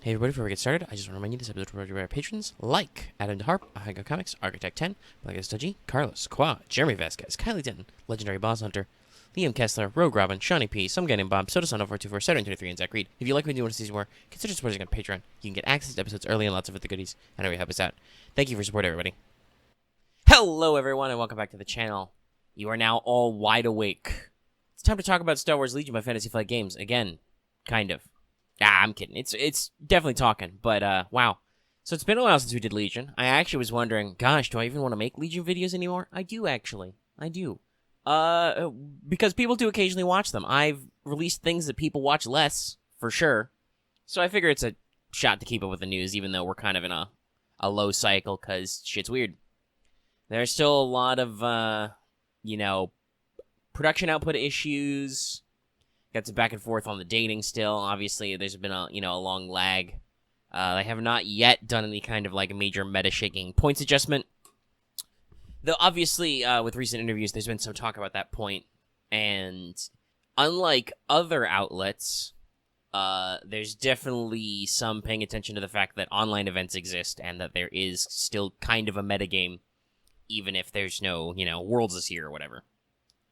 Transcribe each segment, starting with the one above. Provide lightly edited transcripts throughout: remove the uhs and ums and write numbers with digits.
Hey everybody, before we get started, I just want to remind you this episode is brought to you by our patrons like Adam DeHarp, Ahaiga Comics, Architect 10, Black Dudgy, Carlos, Qua, Jeremy Vasquez, Kylie Denton, Legendary Boss Hunter, Liam Kessler, Rogue Robin, Shawnee P, Some Guy Named Bob, Soda424, Saturn23, and Zach Reed. If you like what you want to see more, consider supporting us on Patreon. You can get access to episodes early and lots of other goodies, and it really help us out. Thank you for support, everybody. Hello everyone, and welcome back to the channel. You are now all wide awake. It's time to talk about Star Wars Legion by Fantasy Flight Games. Again, kind of. I'm kidding. It's definitely talking, but wow. So it's been a while since we did Legion. I actually was wondering, gosh, do I even want to make Legion videos anymore? I do, actually. I do. Because people do occasionally watch them. I've released things that people watch less, for sure. So I figure it's a shot to keep up with the news, even though we're kind of in a low cycle, because shit's weird. There's still a lot of, production output issues. Got some back and forth on the dating still. Obviously, there's been a long lag. They have not yet done any kind of like major meta-shaking points adjustment. Though obviously, with recent interviews, there's been some talk about that point. And unlike other outlets, there's definitely some paying attention to the fact that online events exist and that there is still kind of a metagame, even if there's no, Worlds this year or whatever.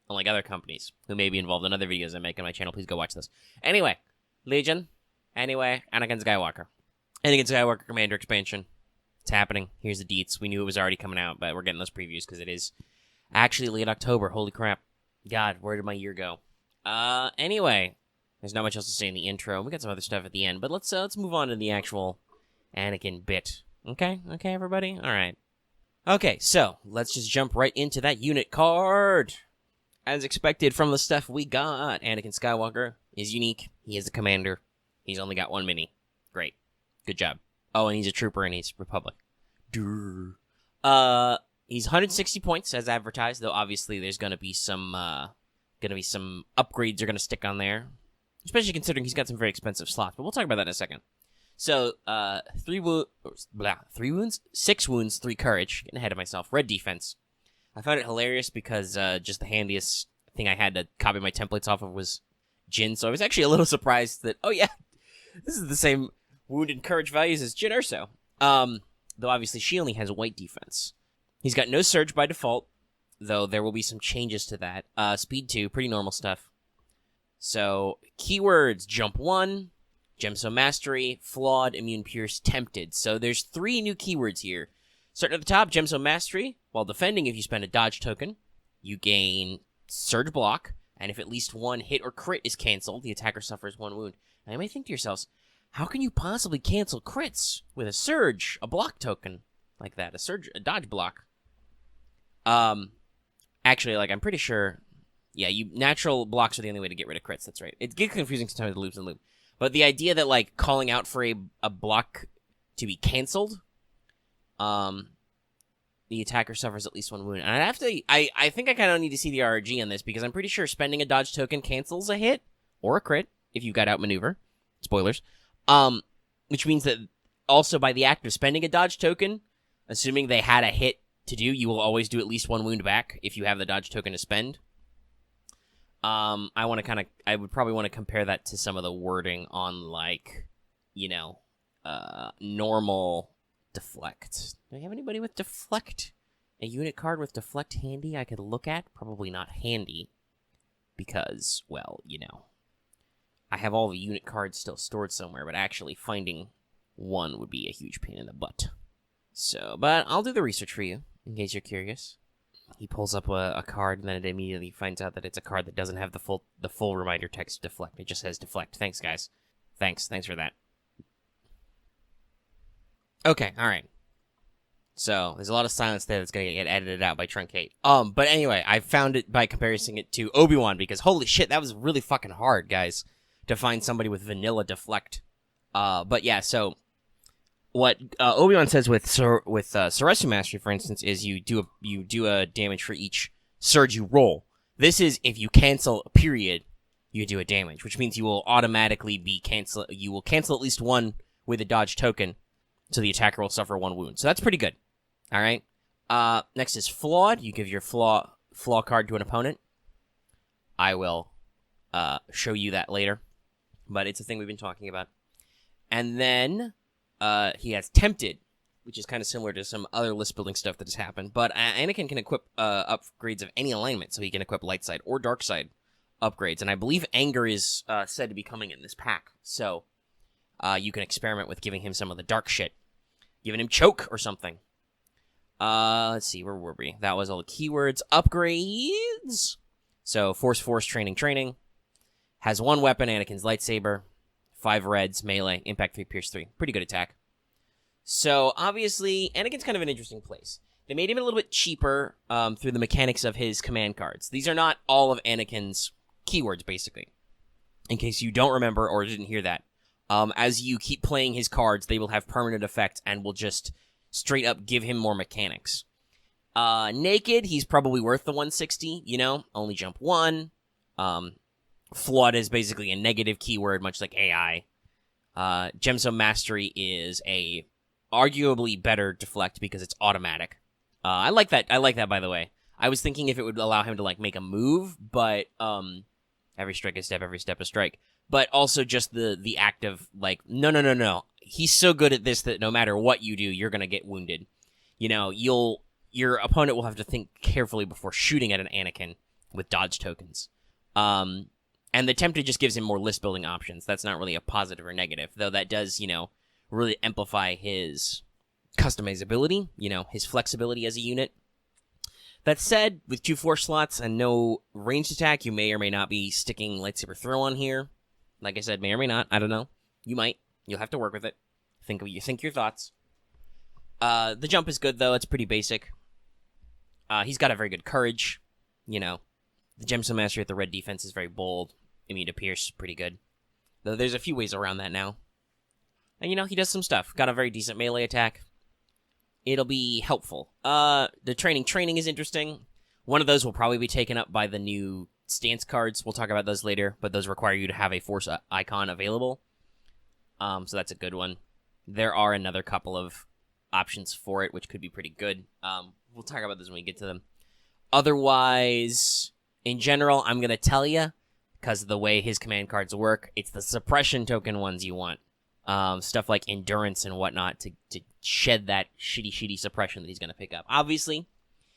Unlike other companies who may be involved in other videos I make on my channel, please go watch this. Anyway, Legion. Anyway, Anakin Skywalker. Anakin Skywalker Commander Expansion. It's happening. Here's the deets. We knew it was already coming out, but we're getting those previews because it is actually late October. Holy crap. God, where did my year go? Anyway, there's not much else to say in the intro. We got some other stuff at the end, but let's move on to the actual Anakin bit. Okay, everybody? All right. Okay, so let's just jump right into that unit card. As expected from the stuff we got, Anakin Skywalker is unique. He is a commander. He's only got one mini. Great. Good job. Oh, and he's a trooper and he's Republic. Durr. He's 160 points as advertised, though obviously there's gonna be some upgrades are gonna stick on there. Especially considering he's got some very expensive slots, but we'll talk about that in a second. So, 6 wounds, 3 courage. Getting ahead of myself. Red defense. I found it hilarious because just the handiest thing I had to copy my templates off of was Jin, so I was actually a little surprised that, oh yeah, this is the same wound and courage values as Jin Urso. Though obviously she only has white defense. He's got no surge by default, though there will be some changes to that. Speed 2, pretty normal stuff. So, keywords, jump 1, Gemstone Mastery, Flawed, Immune Pierce, Tempted. So there's 3 new keywords here. Starting at the top, Gemstone Mastery. While defending, if you spend a dodge token, you gain Surge Block, and if at least one hit or crit is canceled, the attacker suffers 1 wound. Now you may think to yourselves, how can you possibly cancel crits with a Surge, a block token like that? A dodge block. Actually, I'm pretty sure, yeah, natural blocks are the only way to get rid of crits, that's right. It gets confusing sometimes with loops and loop. But the idea that, calling out for a block to be canceled, the attacker suffers at least 1 wound. And I think I kind of need to see the RRG on this, because I'm pretty sure spending a dodge token cancels a hit, or a crit, if you got outmaneuver. Spoilers. Which means that also by the act of spending a dodge token, assuming they had a hit to do, you will always do at least 1 wound back if you have the dodge token to spend. I would probably want to compare that to some of the wording on, normal deflect. Do I have anybody with deflect? A unit card with deflect handy I could look at? Probably not handy. Because, well, I have all the unit cards still stored somewhere, but actually finding one would be a huge pain in the butt. So, but I'll do the research for you, in case you're curious. He pulls up a card, and then it immediately finds out that it's a card that doesn't have the full reminder text deflect. It just says deflect. Thanks, guys. Thanks for that. Okay, alright. So, there's a lot of silence there that's gonna get edited out by Truncate. But anyway, I found it by comparing it to Obi-Wan, because holy shit, that was really fucking hard, guys, to find somebody with vanilla deflect. But yeah, so, what Obi-Wan says with Celestial Mastery, for instance, is you do a damage for each surge you roll. This is, if you cancel a period, you do a damage, which means you will automatically you will cancel at least 1 with a dodge token, so the attacker will suffer 1 wound. So that's pretty good. Alright? Next is Flawed. You give your flaw card to an opponent. I will show you that later. But it's a thing we've been talking about. And then he has Tempted, which is kind of similar to some other list building stuff that has happened. But Anakin can equip upgrades of any alignment, so he can equip light side or dark side upgrades. And I believe Anger is said to be coming in this pack. So you can experiment with giving him some of the dark shit. Giving him Choke or something. Let's see, where were we? That was all the keywords. Upgrades. So Force, Training. Has 1 weapon, Anakin's lightsaber. 5 reds, melee, impact 3, pierce 3. Pretty good attack. So, obviously, Anakin's kind of an interesting place. They made him a little bit cheaper through the mechanics of his command cards. These are not all of Anakin's keywords, basically. In case you don't remember or didn't hear that. As you keep playing his cards, they will have permanent effect and will just straight up give him more mechanics. Naked, he's probably worth the 160, only jump 1. Flood is basically a negative keyword, much like AI. Gemstone Mastery is a arguably better deflect because it's automatic. I like that, by the way. I was thinking if it would allow him to, make a move, but, every strike is step, every step is strike. But also just the act of, no. He's so good at this that no matter what you do, you're gonna get wounded. Your opponent will have to think carefully before shooting at an Anakin with dodge tokens. And the Tempted just gives him more list building options. That's not really a positive or negative, though that does, really amplify his customizability, his flexibility as a unit. That said, with 2 force slots and no ranged attack, you may or may not be sticking lightsaber throw on here. Like I said, may or may not. I don't know. You might. You'll have to work with it. Think your thoughts. The jump is good, though. It's pretty basic. He's got a very good courage. The Gemstone Mastery at the red defense is very bold. Immune to Pierce, pretty good. Though there's a few ways around that now. And, he does some stuff. Got a very decent melee attack. It'll be helpful. The training is interesting. One of those will probably be taken up by the new stance cards. We'll talk about those later, but those require you to have a force icon available. So that's a good one. There are another couple of options for it, which could be pretty good. We'll talk about those when we get to them. Otherwise, in general, I'm going to tell you, because of the way his command cards work, it's the suppression token ones you want. Stuff like endurance and whatnot to shed that shitty suppression that he's going to pick up. Obviously,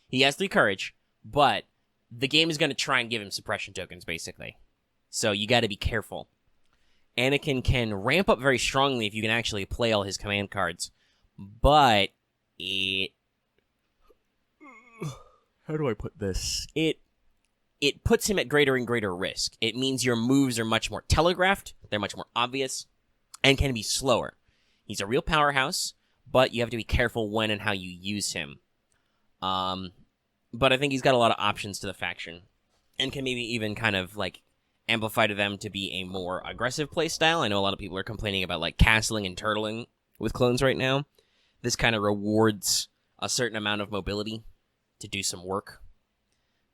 he has 3 courage, but the game is going to try and give him suppression tokens, basically. So you got to be careful. Anakin can ramp up very strongly if you can actually play all his command cards, but how do I put this? It puts him at greater and greater risk. It means your moves are much more telegraphed, they're much more obvious, and can be slower. He's a real powerhouse, but you have to be careful when and how you use him. But I think he's got a lot of options to the faction, and can maybe even kind of, amplify to them to be a more aggressive playstyle. I know a lot of people are complaining about, castling and turtling with clones right now. This kind of rewards a certain amount of mobility to do some work.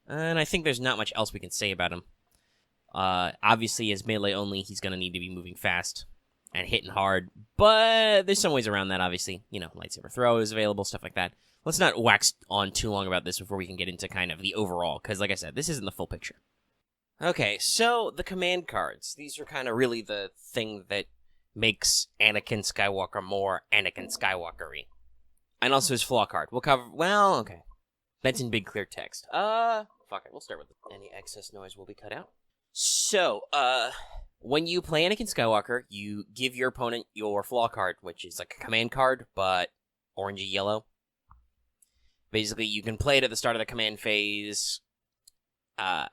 And I think there's not much else we can say about him. Obviously, as melee only, he's going to need to be moving fast and hitting hard. But there's some ways around that, obviously. Lightsaber throw is available, stuff like that. Let's not wax on too long about this before we can get into kind of the overall. Because, like I said, this isn't the full picture. Okay, so the command cards. These are kind of really the thing that makes Anakin Skywalker more Anakin Skywalker-y. And also his flaw card. We'll cover... Well, okay. That's in big, clear text. Fuck it. We'll start with it. Any excess noise will be cut out. So, when you play Anakin Skywalker, you give your opponent your flaw card, which is like a command card, but orangey yellow. Basically, you can play it at the start of the command phase.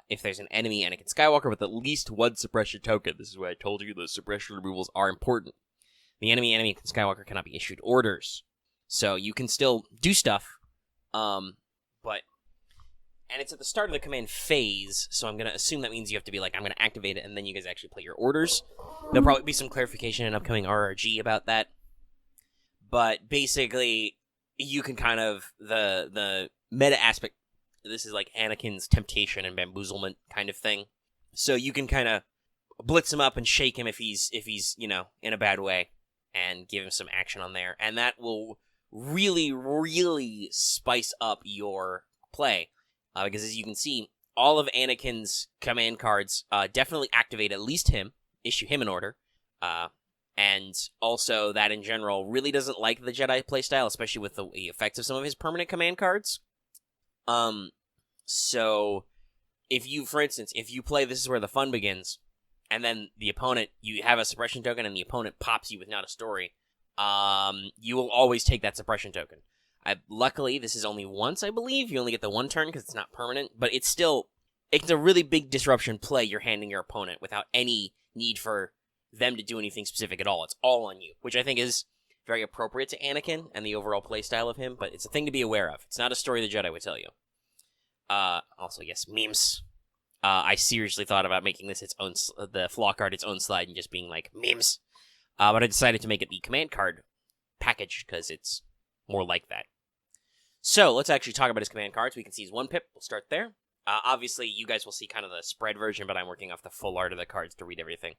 If there's an enemy Anakin Skywalker with at least 1 suppression token. This is why I told you the suppression removals are important. The enemy Anakin Skywalker cannot be issued orders. So you can still do stuff, and it's at the start of the command phase, so I'm going to assume that means you have to be I'm going to activate it, and then you guys actually play your orders. There'll probably be some clarification in upcoming RRG about that. But basically, you can kind of, the meta aspect, this is like Anakin's temptation and bamboozlement kind of thing. So you can kind of blitz him up and shake him if he's in a bad way, and give him some action on there. And that will really, really spice up your play. Because as you can see, all of Anakin's command cards definitely activate at least him, issue him an order, And also that in general really doesn't like the Jedi playstyle, especially with the effects of some of his permanent command cards. So if you, for instance, if you play This Is Where the Fun Begins, and then the opponent, you have a suppression token, and the opponent pops you with Not a Story, you will always take that suppression token. Luckily, this is only once, I believe. You only get the one turn because it's not permanent, but it's a really big disruption play you're handing your opponent without any need for them to do anything specific at all. It's all on you, which I think is very appropriate to Anakin and the overall playstyle of him, but it's a thing to be aware of. It's not a story the Jedi would tell you. Also, yes, memes. I seriously thought about making this the flaw card its own slide and just being like, memes. But I decided to make it the command card package because it's more like that. So, let's actually talk about his command cards. We can see his 1 pip. We'll start there. Obviously, you guys will see kind of the spread version, but I'm working off the full art of the cards to read everything.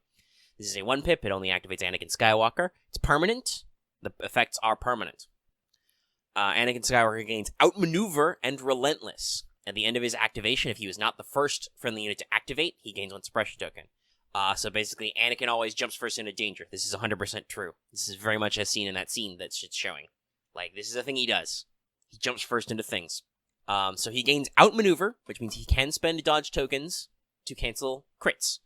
This is a 1 pip. It only activates Anakin Skywalker. It's permanent. The effects are permanent. Anakin Skywalker gains Outmaneuver and Relentless. At the end of his activation, if he was not the first friendly unit to activate, he gains 1 suppression token. So basically, Anakin always jumps first into danger. This is 100% true. This is very much as seen in that scene that's showing. Like, this is a thing he does. He jumps first into things. So he gains Outmaneuver, which means he can spend dodge tokens to cancel crits,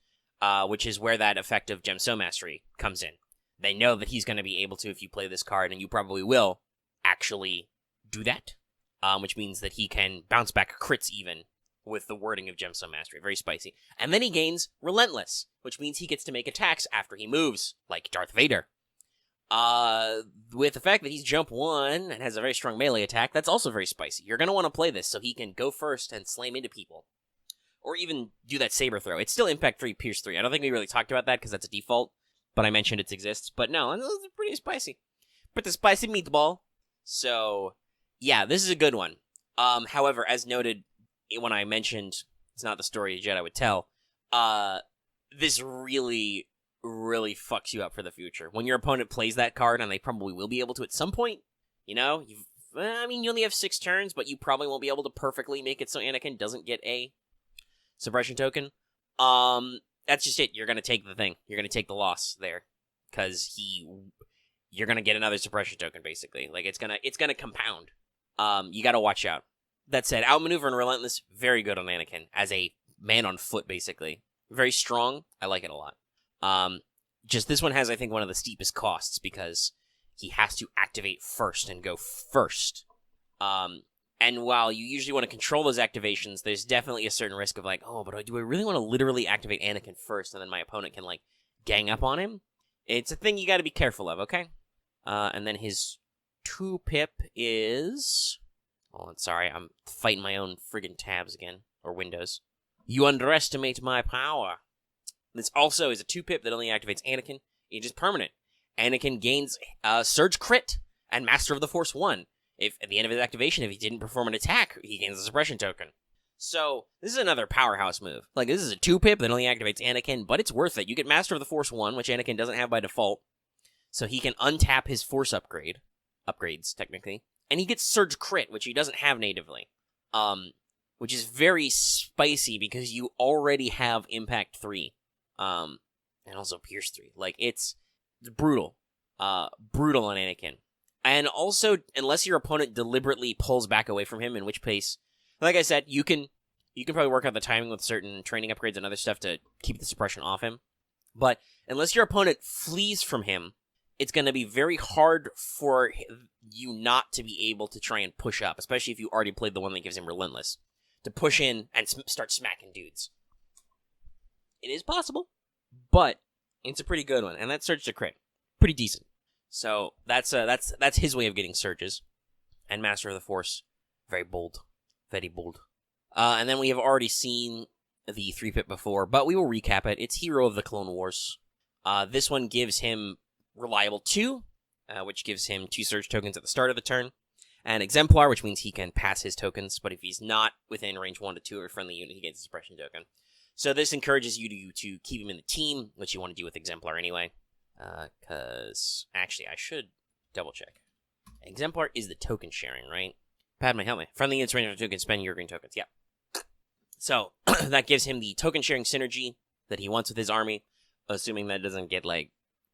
which is where that effect of Gemstone Mastery comes in. They know that he's going to be able to, if you play this card, and you probably will, actually do that, which means that he can bounce back crits even with the wording of Gemstone Mastery. Very spicy. And then he gains Relentless, which means he gets to make attacks after he moves, like Darth Vader. With the fact that he's jump 1 and has a very strong melee attack, that's also very spicy. You're going to want to play this so he can go first and slam into people. Or even do that saber throw. It's still Impact 3, Pierce 3. I don't think we really talked about that because that's a default, but I mentioned it exists. But no, it's pretty spicy. But the spicy meatball. So, yeah, this is a good one. However, as noted when I mentioned it's not the story a Jedi would tell, this really fucks you up for the future. When your opponent plays that card, and they probably will be able to at some point, you know, you only have 6 turns, but you probably won't be able to perfectly make it so Anakin doesn't get a suppression token. That's just it. You're going to take the thing. You're going to take the loss there, because you're going to get another suppression token, basically. Like, it's going to compound. You got to watch out. That said, Outmaneuver and Relentless, very good on Anakin, as a man on foot, basically. Very strong. I like it a lot. Just this one has, I think, one of the steepest costs because he has to activate first and go first. And while you usually want to control those activations, there's definitely a certain risk of like, oh, but do I really want to literally activate Anakin first and then my opponent can, like, gang up on him? It's a thing you got to be careful of, okay? And then his 2 pip is... Oh, I'm sorry, I'm fighting my own friggin' tabs again, or windows. You underestimate my power. This also is a 2 pip that only activates Anakin. It is permanent. Anakin gains Surge Crit and Master of the Force 1. If at the end of his activation, if he didn't perform an attack, he gains a suppression token. So, this is another powerhouse move. Like, this is a 2 pip that only activates Anakin, but it's worth it. You get Master of the Force 1, which Anakin doesn't have by default. So he can untap his Force upgrades, technically. And he gets Surge Crit, which he doesn't have natively. Which is very spicy because you already have Impact 3. And also Pierce 3. Like, it's brutal. Brutal on Anakin. And also, unless your opponent deliberately pulls back away from him, in which case, like I said, you can probably work out the timing with certain training upgrades and other stuff to keep the suppression off him. But unless your opponent flees from him, it's going to be very hard for you not to be able to try and push up, especially if you already played the one that gives him Relentless, to push in and start smacking dudes. It is possible, but it's a pretty good one, and that Surge to Crit, pretty decent. So that's his way of getting surges, and Master of the Force, very bold, very bold. And then we have already seen the 3 pip before, but we will recap it. It's Hero of the Clone Wars. This one gives him Reliable 2, which gives him 2 Surge tokens at the start of the turn, and Exemplar, which means he can pass his tokens, but if he's not within range 1 to 2 of a friendly unit, he gets a suppression token. So this encourages you to keep him in the team, which you want to do with Exemplar anyway. Because, actually, I should double check. Exemplar is the token sharing, right? Padme, help me. Friendly units range 2 can spend your green tokens. Yep. So, that gives him the token sharing synergy that he wants with his army, assuming that it doesn't get, like,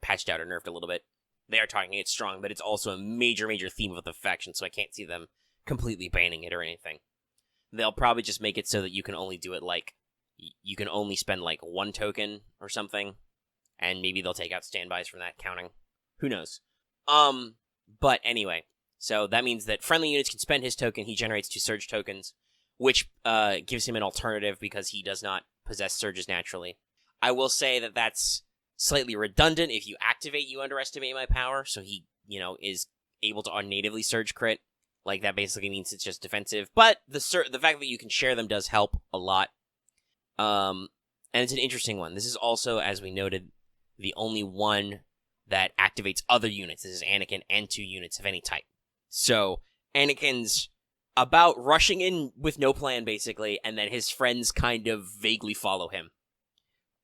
patched out or nerfed a little bit. They are talking it's strong, but it's also a major, major theme of the faction, so I can't see them completely banning it or anything. They'll probably just make it so that you can only do it, like, you can only spend, like, 1 token or something, and maybe they'll take out standbys from that counting. Who knows? But anyway, so that means that friendly units can spend his token, he generates 2 surge tokens, which gives him an alternative because he does not possess surges naturally. I will say that that's slightly redundant. If you activate, you underestimate my power, so he, is able to natively surge crit. Like, that basically means it's just defensive. But the fact that you can share them does help a lot. And it's an interesting one. This is also, as we noted, the only one that activates other units. This is Anakin and 2 units of any type. So, Anakin's about rushing in with no plan, basically, and then his friends kind of vaguely follow him.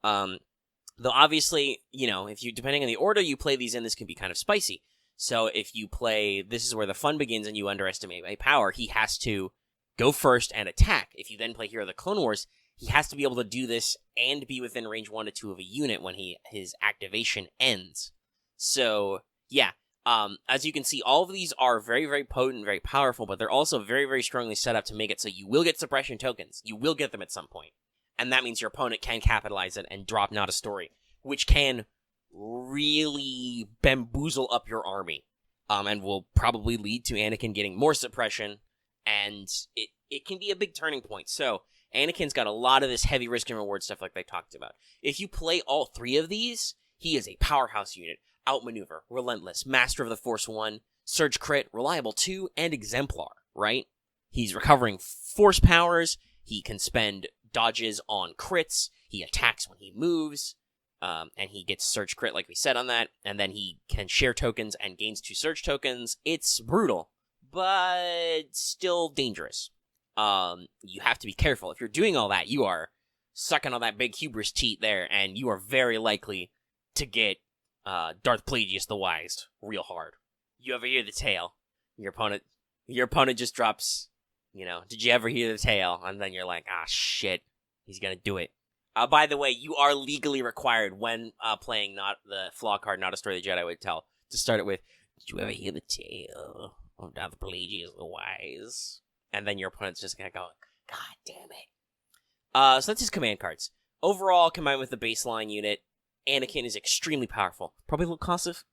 Though obviously, if you, depending on the order you play these in, this can be kind of spicy. So if you play, this is where the fun begins and you underestimate my power, he has to go first and attack. If you then play Hero of the Clone Wars, he has to be able to do this and be within range 1 to 2 of a unit when his activation ends. So, yeah, as you can see, all of these are very, very potent, very powerful, but they're also very, very strongly set up to make it so you will get suppression tokens. You will get them at some point. And that means your opponent can capitalize it and drop Not a Story, which can really bamboozle up your army, and will probably lead to Anakin getting more suppression, and it can be a big turning point. So, Anakin's got a lot of this heavy risk and reward stuff like they talked about. If you play all 3 of these, he is a powerhouse unit. Outmaneuver, Relentless, Master of the Force 1, Surge Crit, Reliable 2, and Exemplar, right? He's recovering force powers, he can spend dodges on crits, he attacks when he moves, and he gets Surge Crit like we said on that, and then he can share tokens and gains 2 Surge tokens. It's brutal, but still dangerous. You have to be careful. If you're doing all that, you are sucking on that big hubris teat there, and you are very likely to get Darth Plagueis the Wise real hard. You ever hear the tale? Your opponent just drops, did you ever hear the tale? And then you're like, shit, he's gonna do it. By the way, you are legally required when playing not the flaw card, Not a Story the Jedi Would Tell, to start it with, did you ever hear the tale of Darth Plagueis the Wise? And then your opponent's just gonna go, God damn it. So that's his command cards. Overall, combined with the baseline unit, Anakin is extremely powerful. Probably a little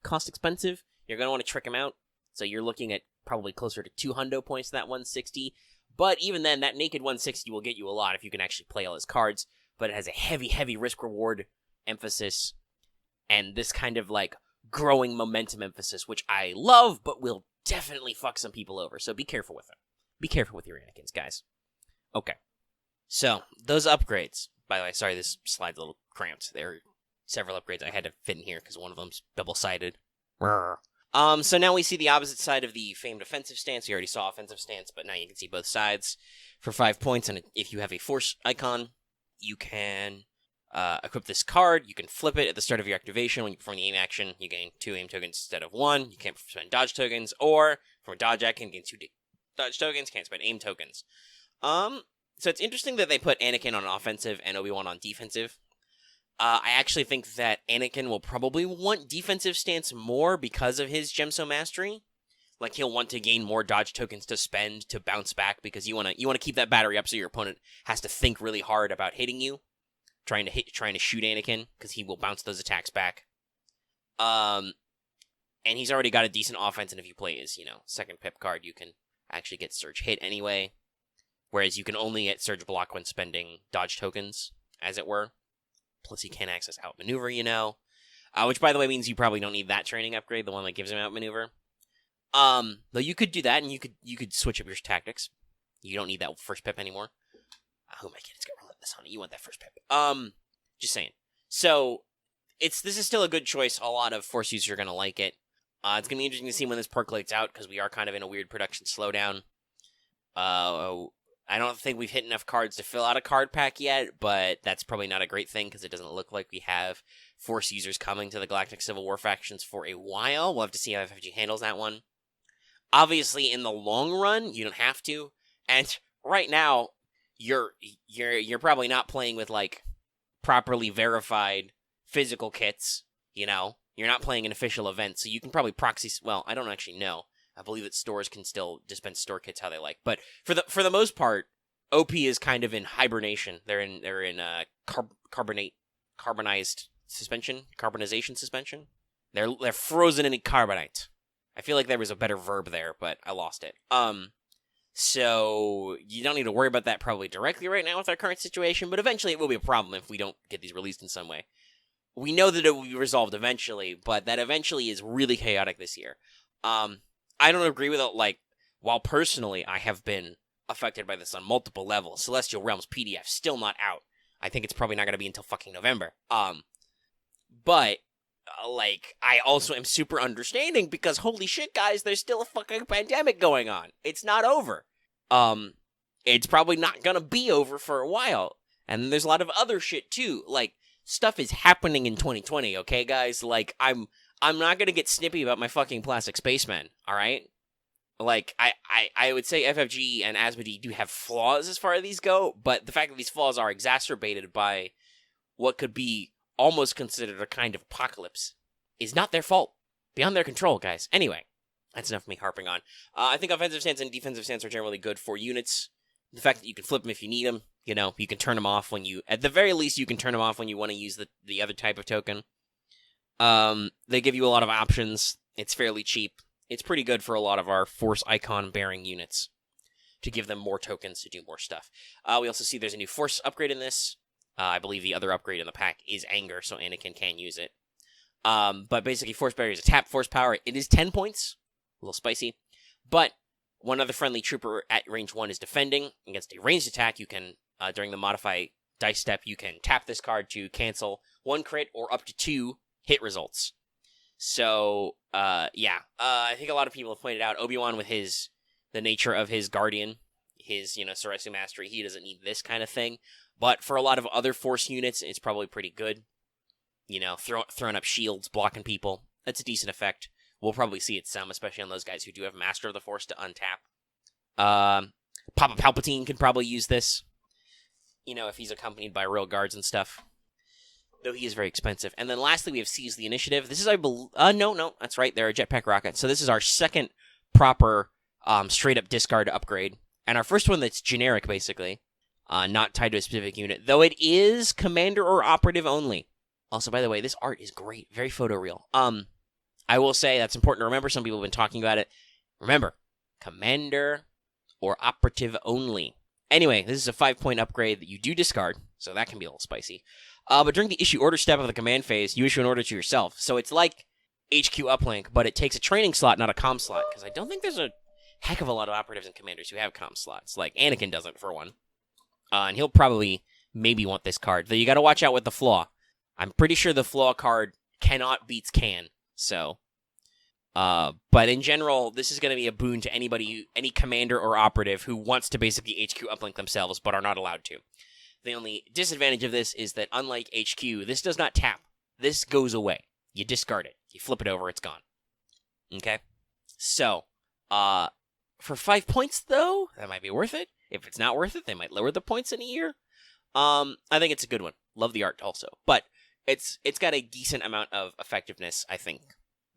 cost expensive. You're gonna want to trick him out. So you're looking at probably closer to 200 points to that 160. But even then, that naked 160 will get you a lot if you can actually play all his cards. But it has a heavy, heavy risk-reward emphasis, and this kind of, like, growing momentum emphasis, which I love, but will definitely fuck some people over, so be careful with it. Be careful with your Anakins, guys. Okay. So, those upgrades, by the way, sorry, this slide's a little cramped. There are several upgrades I had to fit in here, because one of them's double-sided. So now we see the opposite side of the famed offensive stance. You already saw offensive stance, but now you can see both sides for 5 points, and if you have a force icon, you can equip this card. You can flip it at the start of your activation. When you perform the aim action, you gain 2 aim tokens instead of 1. You can't spend dodge tokens, or from a dodge action, you gain 2 dodge tokens. Can't spend aim tokens. So it's interesting that they put Anakin on offensive and Obi-Wan on defensive. I actually think that Anakin will probably want defensive stance more because of his Gemso Mastery. Like, he'll want to gain more dodge tokens to spend to bounce back, because you want to keep that battery up so your opponent has to think really hard about hitting you, trying to shoot Anakin, because he will bounce those attacks back. And he's already got a decent offense, and if you play his, second pip card, you can actually get Surge Hit anyway, whereas you can only get Surge Block when spending dodge tokens, as it were. Plus, he can't access Outmaneuver, which, by the way, means you probably don't need that training upgrade, the one that gives him Outmaneuver. Though you could do that, and you could switch up your tactics. You don't need that first pip anymore. Who am I kidding? It's got Relentless on it. You want that first pip. Just saying. So, this is still a good choice. A lot of Force users are going to like it. It's going to be interesting to see when this percolates out, because we are kind of in a weird production slowdown. I don't think we've hit enough cards to fill out a card pack yet, but that's probably not a great thing, because it doesn't look like we have Force users coming to the Galactic Civil War factions for a while. We'll have to see how FFG handles that one. Obviously, in the long run, you don't have to. And right now, you're probably not playing with, like, properly verified physical kits, You're You're not playing an official event, so you can probably proxy. Well, I don't actually know. I believe that stores can still dispense store kits how they like, but for the most part, OP is kind of in hibernation. They're in carbonization suspension. They're frozen in carbonite. I feel like there was a better verb there, but I lost it. So you don't need to worry about that probably directly right now with our current situation, but eventually it will be a problem if we don't get these released in some way. We know that it will be resolved eventually, but that eventually is really chaotic this year. I don't agree with it. Like, while personally I have been affected by this on multiple levels, Celestial Realms PDF still not out. I think it's probably not going to be until fucking November. But like, I also am super understanding because holy shit, guys, there's still a fucking pandemic going on. It's not over. It's probably not gonna be over for a while. And there's a lot of other shit too. Like, stuff is happening in 2020, okay, guys? Like, I'm not gonna get snippy about my fucking plastic spaceman, alright? Like, I would say FFG and Asmodee do have flaws as far as these go, but the fact that these flaws are exacerbated by what could be almost considered a kind of apocalypse is not their fault. Beyond their control, guys. Anyway, that's enough of me harping on. I think offensive stance and defensive stance are generally good for units. The fact that you can flip them if you need them, you know, you can turn them off when you, at the very least, you can turn them off when you want to use the other type of token. They give you a lot of options. It's fairly cheap. It's pretty good for a lot of our Force icon bearing units to give them more tokens to do more stuff. We also see there's a new Force upgrade in this. I believe the other upgrade in the pack is Anger, so Anakin can use it. But basically, Force Barrier is a tap Force Power. It is 10 points. A little spicy. But one other friendly trooper at range 1 is defending. Against a ranged attack, you can, during the Modify Dice step, you can tap this card to cancel 1 crit or up to 2 hit results. So, yeah. I think a lot of people have pointed out Obi-Wan with the nature of his Guardian, his, Soresu Mastery, he doesn't need this kind of thing. But for a lot of other Force units, it's probably pretty good. Throwing up shields, blocking people. That's a decent effect. We'll probably see it some, especially on those guys who do have Master of the Force to untap. Papa Palpatine could probably use this. If he's accompanied by royal guards and stuff. Though he is very expensive. And then lastly, we have Seize the Initiative. This is, no, that's right. They're a jetpack rocket. So this is our second proper straight-up discard upgrade. And our first one that's generic, basically. Not tied to a specific unit. Though it is commander or operative only. Also, by the way, this art is great. Very photoreal. I will say that's important to remember. Some people have been talking about it. Remember, commander or operative only. Anyway, this is a 5-point upgrade that you do discard. So that can be a little spicy. But during the issue order step of the command phase, you issue an order to yourself. So it's like HQ uplink, but it takes a training slot, not a comm slot. Because I don't think there's a heck of a lot of operatives and commanders who have comm slots. Like Anakin doesn't, for one. And he'll probably maybe want this card. Though you gotta watch out with the flaw. I'm pretty sure the flaw card cannot beats can. So, but in general, this is gonna be a boon to anybody, any commander or operative who wants to basically HQ uplink themselves, but are not allowed to. The only disadvantage of this is that unlike HQ, this does not tap. This goes away. You discard it. You flip it over, it's gone. Okay? So, for 5 points though, that might be worth it. If it's not worth it, they might lower the points in a year. I think it's a good one. Love the art also. But it's got a decent amount of effectiveness, I think,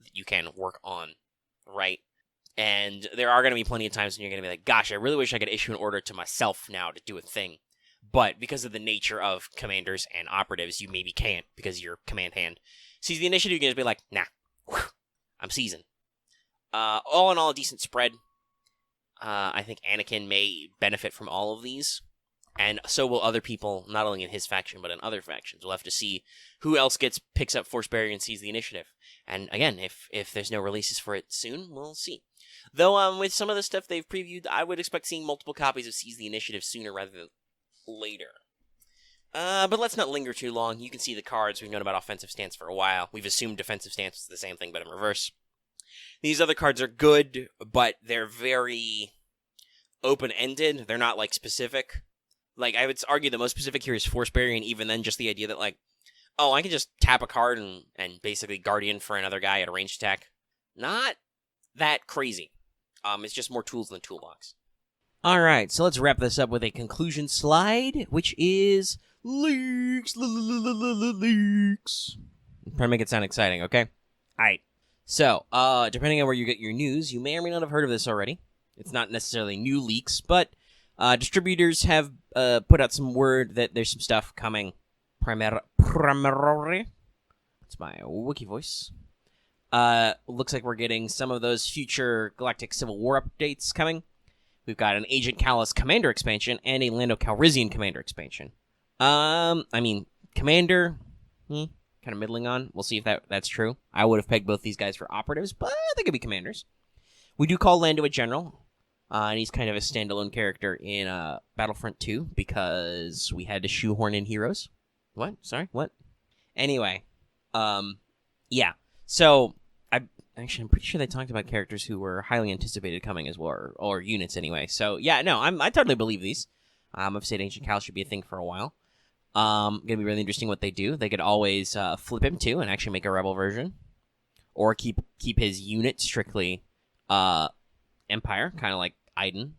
that you can work on, right? And there are going to be plenty of times when you're going to be like, gosh, I really wish I could issue an order to myself now to do a thing. But because of the nature of commanders and operatives, you maybe can't because your command hand sees the initiative. You can just be like, nah, I'm seasoned. All in all, a decent spread. I think Anakin may benefit from all of these, and so will other people, not only in his faction, but in other factions. We'll have to see who else picks up Force Barrier and sees the initiative. And again, if there's no releases for it soon, we'll see. Though, with some of the stuff they've previewed, I would expect seeing multiple copies of Seize the Initiative sooner rather than later. But let's not linger too long. You can see the cards. We've known about offensive stance for a while. We've assumed defensive stance is the same thing, but in reverse. These other cards are good, but they're very open-ended. They're not, specific. I would argue the most specific here is Force Barrier, and even then, just the idea that, I can just tap a card and basically Guardian for another guy at a ranged attack. Not that crazy. It's just more tools in the toolbox. Alright, so let's wrap this up with a conclusion slide, which is leaks. Try to make it sound exciting, okay? Alright. So, depending on where you get your news, you may or may not have heard of this already. It's not necessarily new leaks, but distributors have put out some word that there's some stuff coming. Primarily. That's my wiki voice. Looks like we're getting some of those future Galactic Civil War updates coming. We've got an Agent Kallus Commander expansion and a Lando Calrissian Commander expansion. Commander, kind of middling on. We'll see if that's true. I would have pegged both these guys for operatives, but they could be commanders. We do call Lando a general, and he's kind of a standalone character in Battlefront 2 because we had to shoehorn in heroes. What? Sorry, what? Anyway, yeah. So, I'm pretty sure they talked about characters who were highly anticipated coming as well, or units anyway. So, yeah, no, I totally believe these. I've said Ancient Kallus should be a thing for a while. Gonna be really interesting what they do. They could always flip him too and actually make a rebel version, or keep his unit strictly Empire, kind of like Iden.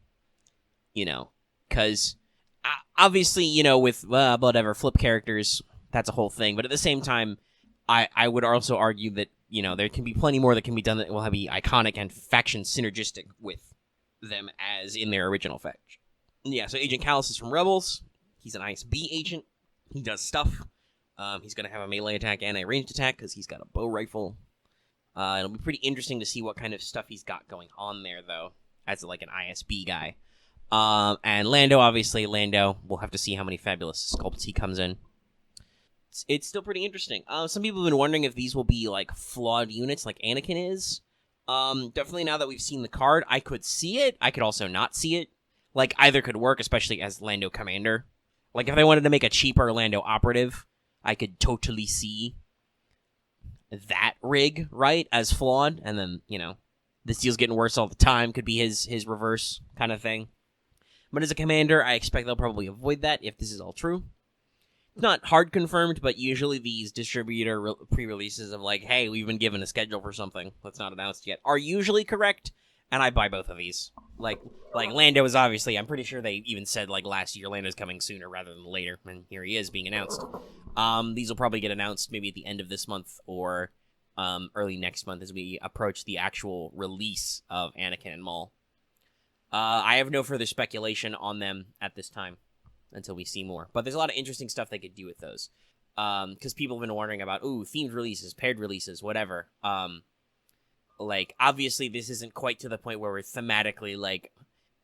Because obviously, with whatever flip characters, that's a whole thing. But at the same time, I would also argue that there can be plenty more that can be done that will be iconic and faction synergistic with them as in their original faction. Yeah, so Agent Kallus is from Rebels. He's an ISB agent. He does stuff. He's going to have a melee attack and a ranged attack because he's got a bow rifle. It'll be pretty interesting to see what kind of stuff he's got going on there, though, as like an ISB guy. And Lando, obviously, we'll have to see how many fabulous sculpts he comes in. It's still pretty interesting. Some people have been wondering if these will be like flawed units like Anakin is. Definitely now that we've seen the card, I could see it. I could also not see it. Like, either could work, especially as Lando Commander. Like, if they wanted to make a cheaper Lando operative, I could totally see that rig, right, as flawed. And then, this deal's getting worse all the time. Could be his reverse kind of thing. But as a commander, I expect they'll probably avoid that if this is all true. It's not hard confirmed, but usually these distributor pre-releases of like, hey, we've been given a schedule for something that's not announced yet, are usually correct. And I buy both of these. Like Lando is obviously, I'm pretty sure they even said like last year Lando's coming sooner rather than later, and here he is being announced. These will probably get announced maybe at the end of this month or early next month as we approach the actual release of Anakin and Maul. I have no further speculation on them at this time until we see more. But there's a lot of interesting stuff they could do with those. Because people have been wondering about, themed releases, paired releases, whatever. Obviously, this isn't quite to the point where we're thematically,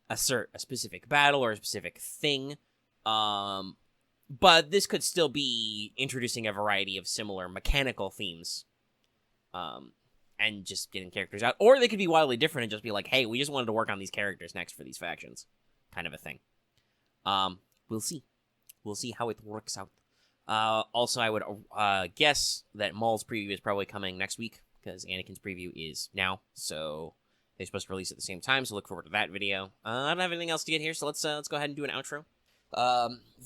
assert a specific battle or a specific thing. But this could still be introducing a variety of similar mechanical themes. And just getting characters out. Or they could be wildly different and just be like, hey, we just wanted to work on these characters next for these factions. Kind of a thing. We'll see. We'll see how it works out. Also, I would guess that Maul's preview is probably coming next week, because Anakin's preview is now, so they're supposed to release at the same time, so look forward to that video. I don't have anything else to get here, so let's go ahead and do an outro.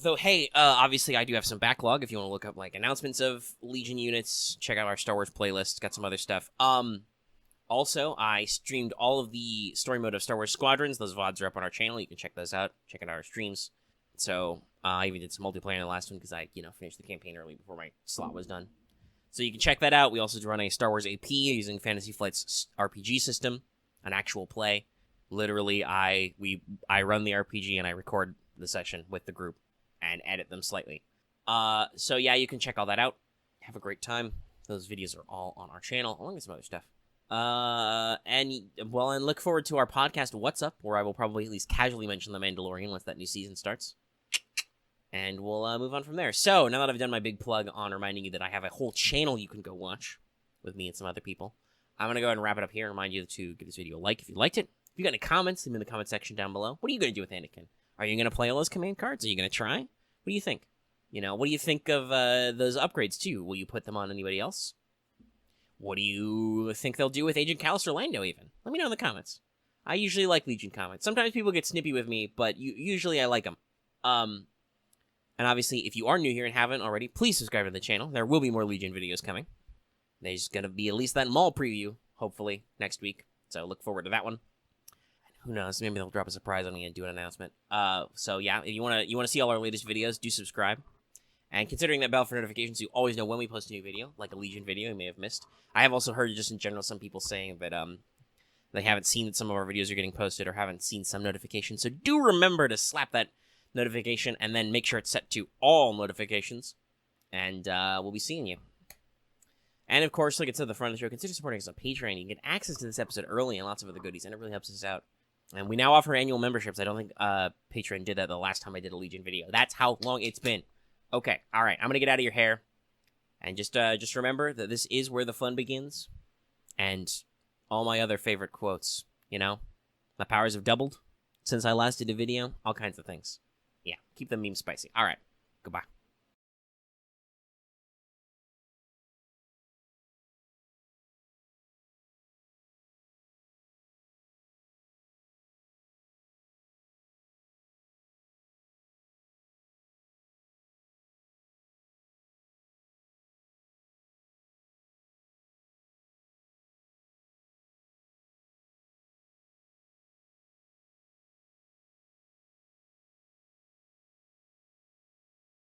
Though, hey, obviously I do have some backlog if you want to look up, announcements of Legion units. Check out our Star Wars playlist. Got some other stuff. Also, I streamed all of the story mode of Star Wars Squadrons. Those VODs are up on our channel. You can check those out. Check out our streams. So, I even did some multiplayer in the last one because I, finished the campaign early before my slot was done. So you can check that out. We also run a Star Wars AP using Fantasy Flight's RPG system, an actual play. Literally, I run the RPG and I record the session with the group and edit them slightly. So yeah, you can check all that out. Have a great time. Those videos are all on our channel, along with some other stuff. And look forward to our podcast, What's Up, where I will probably at least casually mention The Mandalorian once that new season starts. And we'll move on from there. So, now that I've done my big plug on reminding you that I have a whole channel you can go watch with me and some other people, I'm going to go ahead and wrap it up here and remind you to give this video a like if you liked it. If you got any comments, leave them in the comment section down below. What are you going to do with Anakin? Are you going to play all those command cards? Are you going to try? What do you think? What do you think of those upgrades, too? Will you put them on anybody else? What do you think they'll do with Agent Kallus or Lando, even? Let me know in the comments. I usually like Legion comments. Sometimes people get snippy with me, but usually I like them. And obviously, if you are new here and haven't already, please subscribe to the channel. There will be more Legion videos coming. There's going to be at least that Maul preview, hopefully, next week. So look forward to that one. And who knows, maybe they'll drop a surprise on me and do an announcement. So yeah, if you want to see all our latest videos, do subscribe. And considering that bell for notifications, you always know when we post a new video, like a Legion video you may have missed. I have also heard just in general some people saying that they haven't seen that some of our videos are getting posted or haven't seen some notifications. So do remember to slap that notification and then make sure it's set to all notifications. And we'll be seeing you. And of course, like I said at the front of the show, consider supporting us on Patreon. You can get access to this episode early and lots of other goodies, and it really helps us out. And we now offer annual memberships. I don't think Patreon did that the last time I did a Legion video. That's how long it's been. Okay, all right. I'm gonna get out of your hair, and just remember that this is where the fun begins, and all my other favorite quotes. You know, my powers have doubled since I last did a video. All kinds of things. Yeah, keep the memes spicy. All right, goodbye.